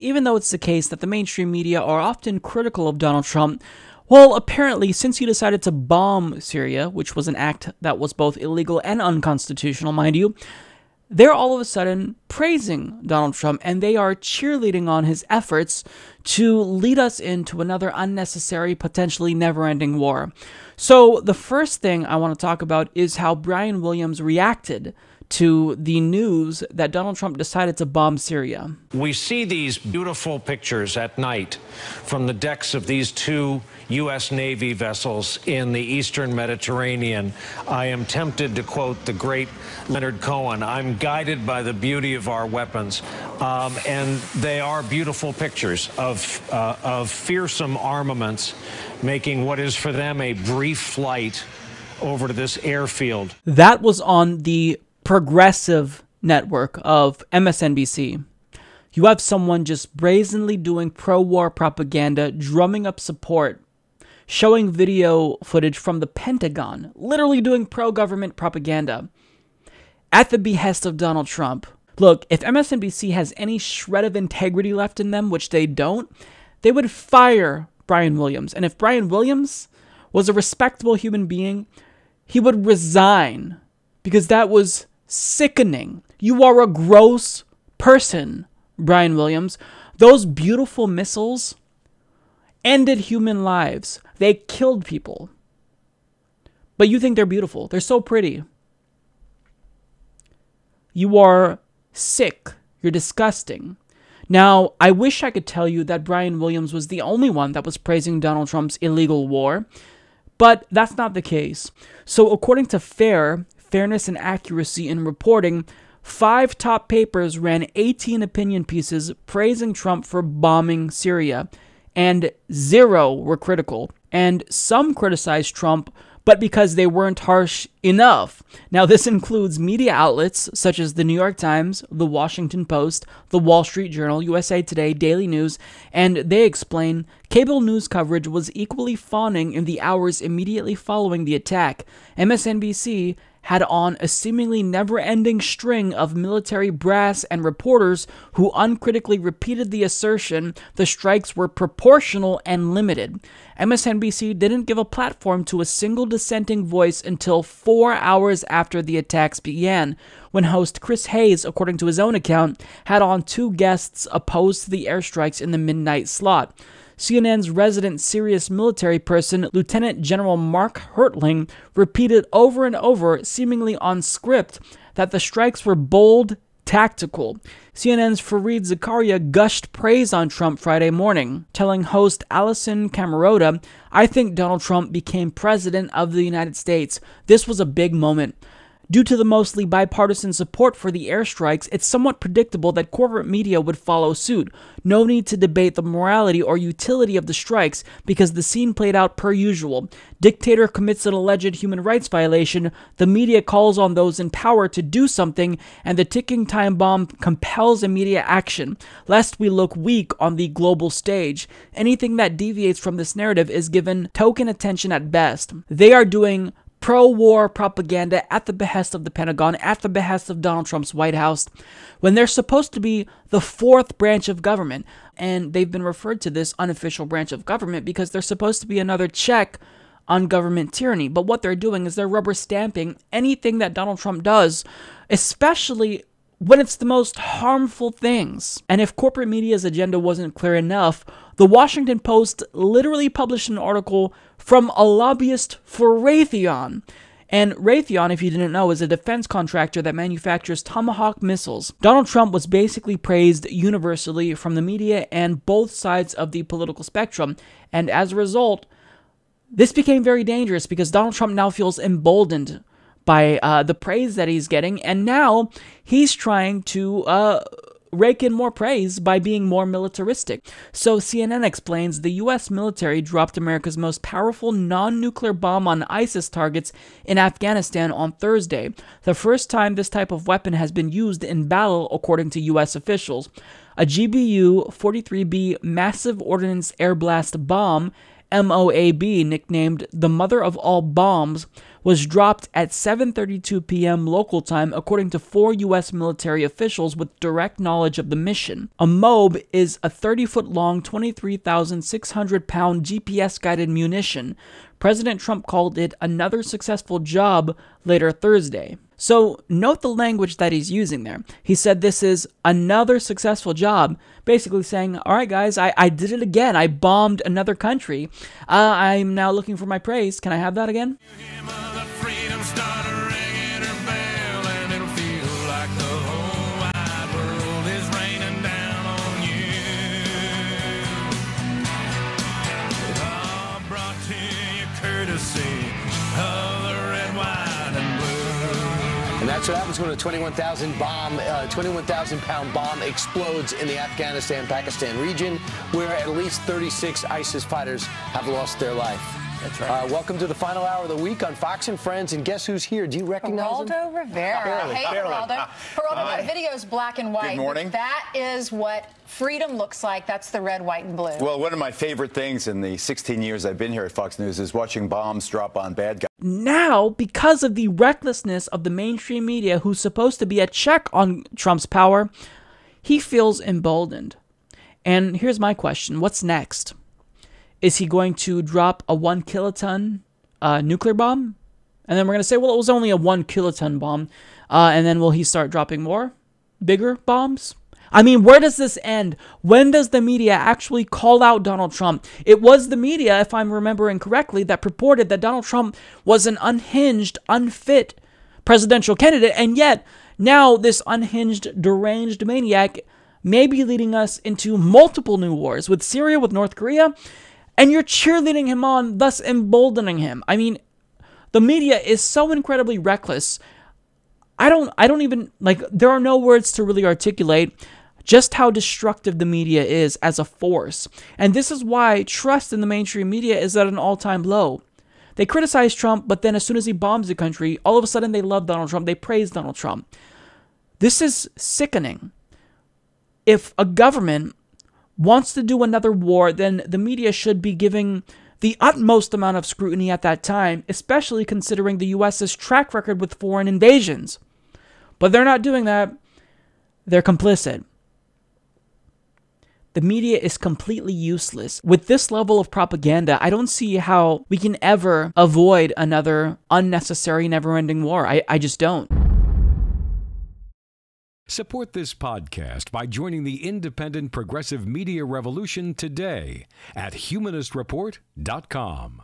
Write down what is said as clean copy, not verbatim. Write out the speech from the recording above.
Even though it's the case that the mainstream media are often critical of Donald Trump, well, apparently, since he decided to bomb Syria, which was an act that was both illegal and unconstitutional, mind you, they're all of a sudden praising Donald Trump, and they are cheerleading on his efforts to lead us into another unnecessary, potentially never-ending war. So the first thing I want to talk about is how Brian Williams reacted to the news that Donald Trump decided to bomb Syria. We see these beautiful pictures at night from the decks of these two U.S. Navy vessels in the eastern Mediterranean. I am tempted to quote the great Leonard Cohen, "I'm guided by the beauty of our weapons." And they are beautiful pictures of fearsome armaments making what is for them a brief flight over to this airfield. That was on the progressive network of MSNBC. You have someone just brazenly doing pro-war propaganda, drumming up support, showing video footage from the Pentagon, literally doing pro-government propaganda at the behest of Donald Trump. Look, if MSNBC has any shred of integrity left in them, which they don't, they would fire Brian Williams. And if Brian Williams was a respectable human being, he would resign, because that was sickening. You are a gross person, Brian Williams. Those beautiful missiles ended human lives. They killed people. But you think they're beautiful. They're so pretty. You are sick. You're disgusting. Now, I wish I could tell you that Brian Williams was the only one that was praising Donald Trump's illegal war, but that's not the case. So according to Fairness and Accuracy in Reporting, 5 top papers ran 18 opinion pieces praising Trump for bombing Syria, and 0 were critical. And some criticized Trump, but because they weren't harsh enough. Now, this includes media outlets such as the New York Times, the Washington Post, the Wall Street Journal, USA Today, Daily News, and they explain cable news coverage was equally fawning in the hours immediately following the attack. MSNBC had on a seemingly never-ending string of military brass and reporters who uncritically repeated the assertion the strikes were proportional and limited. MSNBC didn't give a platform to a single dissenting voice until 4 hours after the attacks began, when host Chris Hayes, according to his own account, had on 2 guests opposed to the airstrikes in the midnight slot. CNN's resident serious military person, Lieutenant General Mark Hertling, repeated over and over, seemingly on script, that the strikes were bold, tactical. CNN's Fareed Zakaria gushed praise on Trump Friday morning, telling host Alison Camerota, "I think Donald Trump became president of the United States. This was a big moment. Due to the mostly bipartisan support for the airstrikes, it's somewhat predictable that corporate media would follow suit. No need to debate the morality or utility of the strikes because the scene played out per usual. Dictator commits an alleged human rights violation, the media calls on those in power to do something, and the ticking time bomb compels immediate action, lest we look weak on the global stage. Anything that deviates from this narrative is given token attention at best." They are doing pro-war propaganda at the behest of the Pentagon, at the behest of Donald Trump's White House, when they're supposed to be the 4th branch of government. And they've been referred to this unofficial branch of government because they're supposed to be another check on government tyranny. But what they're doing is they're rubber stamping anything that Donald Trump does, especially when it's the most harmful things. And if corporate media's agenda wasn't clear enough, the Washington Post literally published an article from a lobbyist for Raytheon. And Raytheon, if you didn't know, is a defense contractor that manufactures Tomahawk missiles. Donald Trump was basically praised universally from the media and both sides of the political spectrum. And as a result, this became very dangerous because Donald Trump now feels emboldened by the praise that he's getting, and now he's trying to rake in more praise by being more militaristic. So CNN explains the U.S. military dropped America's most powerful non-nuclear bomb on ISIS targets in Afghanistan on Thursday, the first time this type of weapon has been used in battle, according to U.S. officials. A GBU-43B massive ordnance air blast bomb MOAB, nicknamed the mother of all bombs, was dropped at 7:32 p.m. local time, according to 4 U.S. military officials with direct knowledge of the mission. A MOAB is a 30-foot-long, 23,600-pound GPS-guided munition. President Trump called it another successful job later Thursday. So note the language that he's using there. He said this is another successful job, basically saying, all right, guys, I did it again. I bombed another country. I'm now looking for my praise. Can I have that again? And that's what happens when a 21,000-pound bomb explodes in the Afghanistan-Pakistan region, where at least 36 ISIS fighters have lost their life. That's right. Welcome to the final hour of the week on Fox and Friends. And guess who's here? Do you recognize him? Geraldo Rivera. Hey, Geraldo. Geraldo, that video's black and white. Good morning. That is what freedom looks like. That's the red, white, and blue. Well, one of my favorite things in the 16 years I've been here at Fox News is watching bombs drop on bad guys. Now, because of the recklessness of the mainstream media, who's supposed to be a check on Trump's power, he feels emboldened. And here's my question. What's next? Is he going to drop a 1 kiloton nuclear bomb? And then we're going to say, well, it was only a 1 kiloton bomb. And then will he start dropping more? Bigger bombs? I mean, where does this end? When does the media actually call out Donald Trump? It was the media, if I'm remembering correctly, that purported that Donald Trump was an unhinged, unfit presidential candidate. And yet, now this unhinged, deranged maniac may be leading us into multiple new wars with Syria, with North Korea, and you're cheerleading him on, thus emboldening him. I mean, the media is so incredibly reckless. I don't even, there are no words to really articulate just how destructive the media is as a force. And this is why trust in the mainstream media is at an all-time low. They criticize Trump, but then as soon as he bombs the country, all of a sudden they love Donald Trump. They praise Donald Trump. This is sickening. If a government wants to do another war, then the media should be giving the utmost amount of scrutiny at that time, especially considering the U.S.'s track record with foreign invasions. But they're not doing that. They're complicit. The media is completely useless. With this level of propaganda, I don't see how we can ever avoid another unnecessary, never-ending war. I just don't. Support this podcast by joining the independent progressive media revolution today at humanistreport.com.